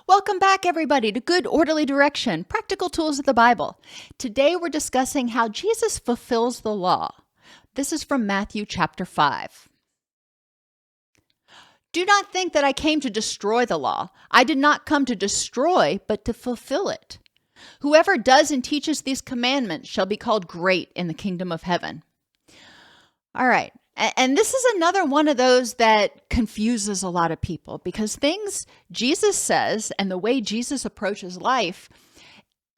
Welcome back, everybody, to Good Orderly Direction, Practical Tools of the Bible. Today we're discussing how Jesus fulfills the law. This is from Matthew chapter 5. Do not think that I came to destroy the law. I did not come to destroy, but to fulfill it. Whoever does and teaches these commandments shall be called great in the kingdom of heaven. All right. And this is another one of those that confuses a lot of people because things Jesus says and the way Jesus approaches life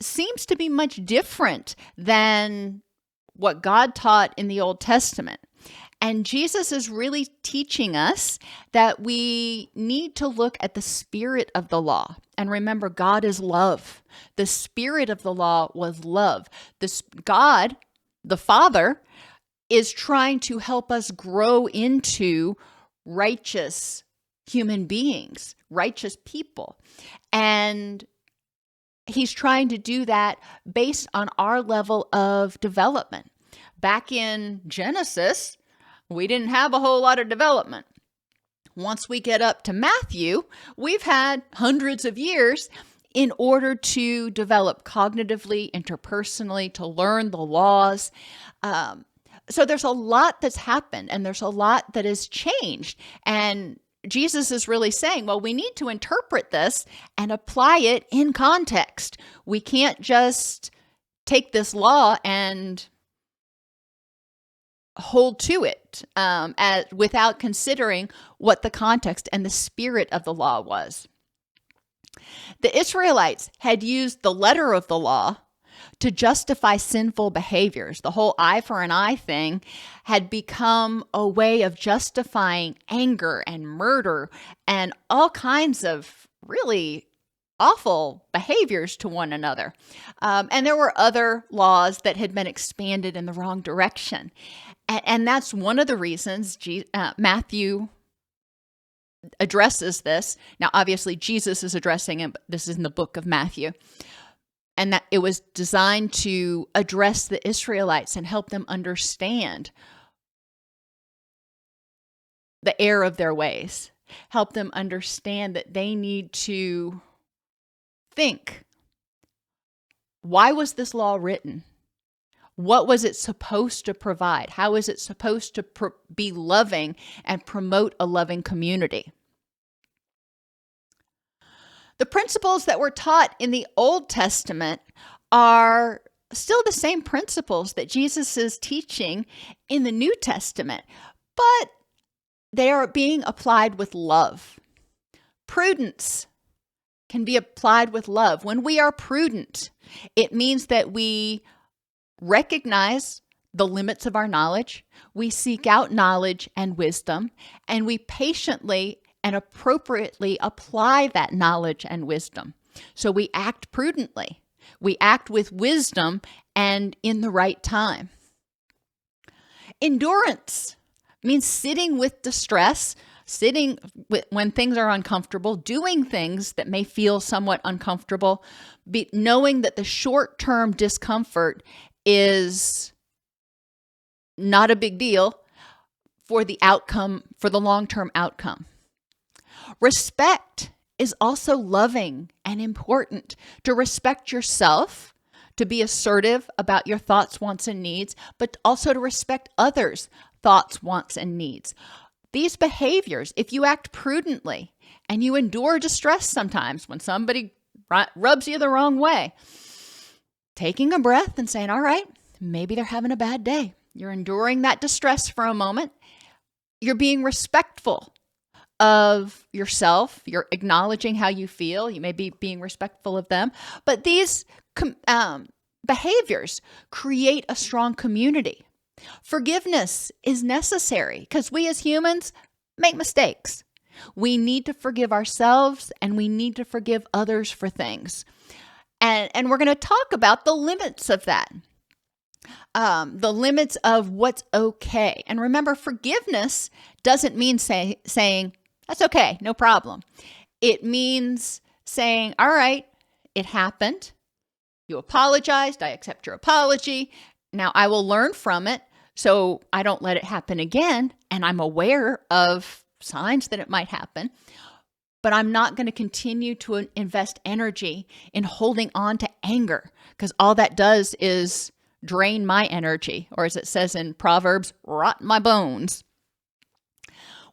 seems to be much different than what God taught in the Old Testament. And Jesus is really teaching us that we need to look at the spirit of the law. And remember, God is love. The spirit of the law was love. God, the Father, is trying to help us grow into righteous human beings, righteous people. And he's trying to do that based on our level of development. Back in Genesis, we didn't have a whole lot of development. Once we get up to Matthew, we've had hundreds of years in order to develop cognitively, interpersonally, to learn the laws. So there's a lot that's happened and there's a lot that has changed. And Jesus is really saying, well, we need to interpret this and apply it in context. We can't just take this law and hold to it without considering what the context and the spirit of the law was. The Israelites had used the letter of the law to justify sinful behaviors. The whole eye for an eye thing had become a way of justifying anger and murder and all kinds of really awful behaviors to one another. And there were other laws that had been expanded in the wrong direction. And that's one of the reasons Matthew addresses this. Now, obviously, Jesus is addressing it, but this is in the book of Matthew. And that it was designed to address the Israelites and help them understand the error of their ways, help them understand that they need to think, why was this law written? What was it supposed to provide? How is it supposed to be loving and promote a loving community? The principles that were taught in the Old Testament are still the same principles that Jesus is teaching in the New Testament, but they are being applied with love. Prudence can be applied with love. When we are prudent, it means that we recognize the limits of our knowledge, we seek out knowledge and wisdom, and we patiently and appropriately apply that knowledge and wisdom. So we act prudently. We act with wisdom and in the right time. Endurance means sitting with distress, sitting when things are uncomfortable, doing things that may feel somewhat uncomfortable, knowing that the short-term discomfort is not a big deal for the outcome, for the long-term outcome. Respect is also loving and important. To respect yourself, to be assertive about your thoughts, wants, and needs, but also to respect others' thoughts, wants, and needs. These behaviors, if you act prudently and you endure distress sometimes when somebody rubs you the wrong way, taking a breath and saying, all right, maybe they're having a bad day. You're enduring that distress for a moment. You're being respectful of yourself. You're acknowledging how you feel. You may be being respectful of them. But these behaviors create a strong community. Forgiveness is necessary because we as humans make mistakes. We need to forgive ourselves and we need to forgive others for things. And we're going to talk about the limits of that. The limits of what's okay. And remember, forgiveness doesn't mean saying, that's okay, no problem. It means saying, all right, it happened. You apologized. I accept your apology. Now I will learn from it so I don't let it happen again. And I'm aware of signs that it might happen. but I'm not going to continue to invest energy in holding on to anger, because all that does is drain my energy, or as it says in Proverbs, rot my bones.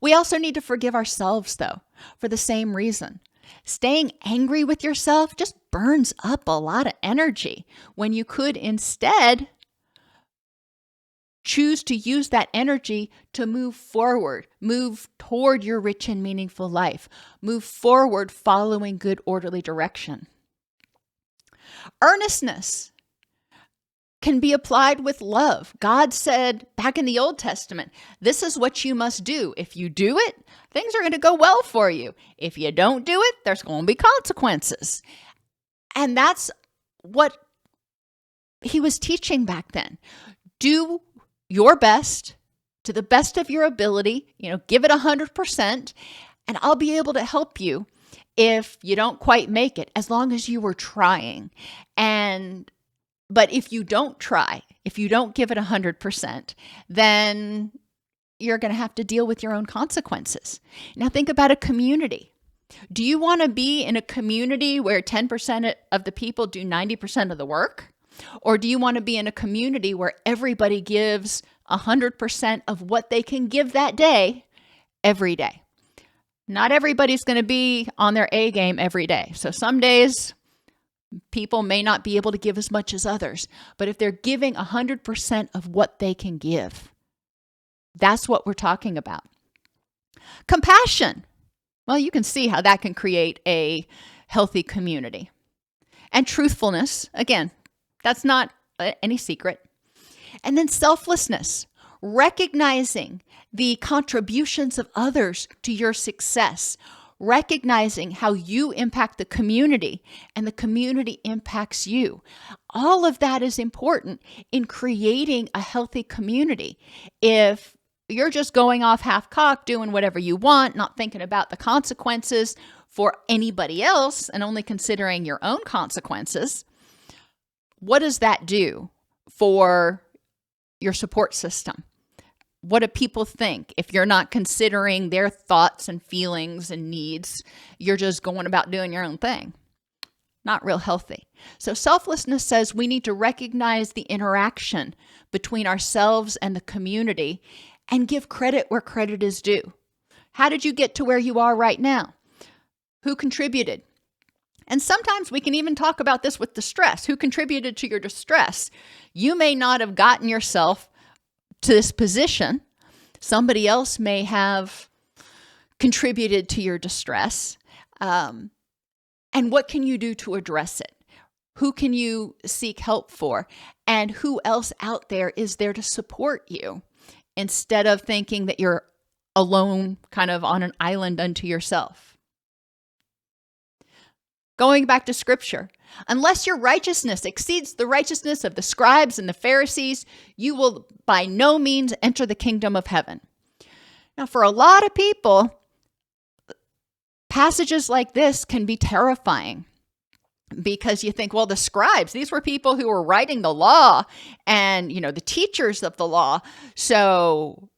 We also need to forgive ourselves, though, for the same reason. Staying angry with yourself just burns up a lot of energy when you could instead choose to use that energy to move forward, move toward your rich and meaningful life, move forward following good, orderly direction. Earnestness can be applied with love. God said back in the Old Testament, this is what you must do. If you do it, things are going to go well for you. If you don't do it, there's going to be consequences. And that's what he was teaching back then. Do your best to the best of your ability, give it 100%, and I'll be able to help you if you don't quite make it, as long as you were trying. But if you don't try, if you don't give it 100%, then you're going to have to deal with your own consequences. Now think about a community. Do you want to be in a community where 10% of the people do 90% of the work? Or do you want to be in a community where everybody gives 100% of what they can give that day, every day? Not everybody's going to be on their A game every day. So some days people may not be able to give as much as others. But if they're giving 100% of what they can give, that's what we're talking about. Compassion. Well, you can see how that can create a healthy community. And truthfulness, again, that's not any secret. And then selflessness, recognizing the contributions of others to your success, recognizing how you impact the community and the community impacts you. All of that is important in creating a healthy community. If you're just going off half-cocked, doing whatever you want, not thinking about the consequences for anybody else and only considering your own consequences, what does that do for your support system? What do people think if you're not considering their thoughts and feelings and needs? You're just going about doing your own thing. Not real healthy. So selflessness says we need to recognize the interaction between ourselves and the community and give credit where credit is due. How did you get to where you are right now? Who contributed? And sometimes we can even talk about this with distress. Who contributed to your distress? You may not have gotten yourself to this position. Somebody else may have contributed to your distress. And what can you do to address it? Who can you seek help for? And who else out there is there to support you instead of thinking that you're alone, kind of on an island unto yourself? Going back to scripture, unless your righteousness exceeds the righteousness of the scribes and the Pharisees, you will by no means enter the kingdom of heaven. Now, for a lot of people, passages like this can be terrifying because you think, well, the scribes, these were people who were writing the law and, the teachers of the law. So,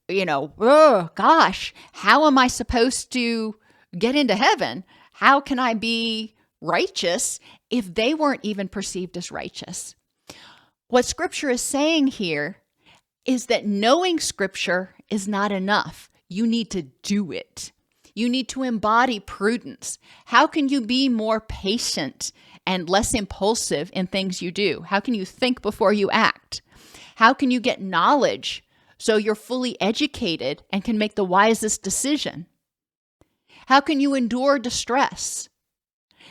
oh gosh, how am I supposed to get into heaven? How can I be righteous if they weren't even perceived as righteous? What Scripture is saying here is that knowing Scripture is not enough. You need to do it. You need to embody prudence. How can you be more patient and less impulsive in things you do? How can you think before you act? How can you get knowledge so you're fully educated and can make the wisest decision? How can you endure distress?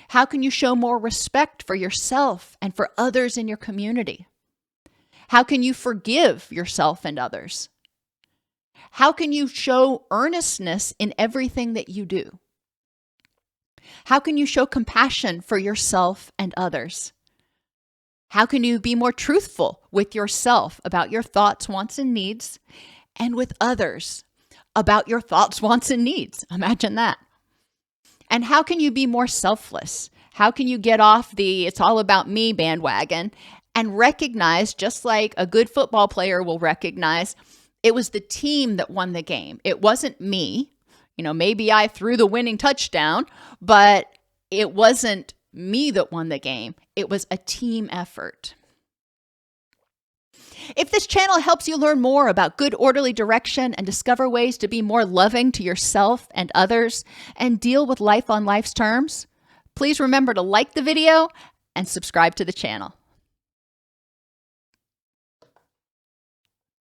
How can you show more respect for yourself and for others in your community? How can you forgive yourself and others? How can you show earnestness in everything that you do? How can you show compassion for yourself and others? How can you be more truthful with yourself about your thoughts, wants, and needs, and with others about your thoughts, wants, and needs? Imagine that. And how can you be more selfless? How can you get off the it's all about me bandwagon and recognize, just like a good football player will recognize, it was the team that won the game. It wasn't me. Maybe I threw the winning touchdown, but it wasn't me that won the game. It was a team effort. If this channel helps you learn more about good orderly direction and discover ways to be more loving to yourself and others and deal with life on life's terms, please remember to like the video and subscribe to the channel.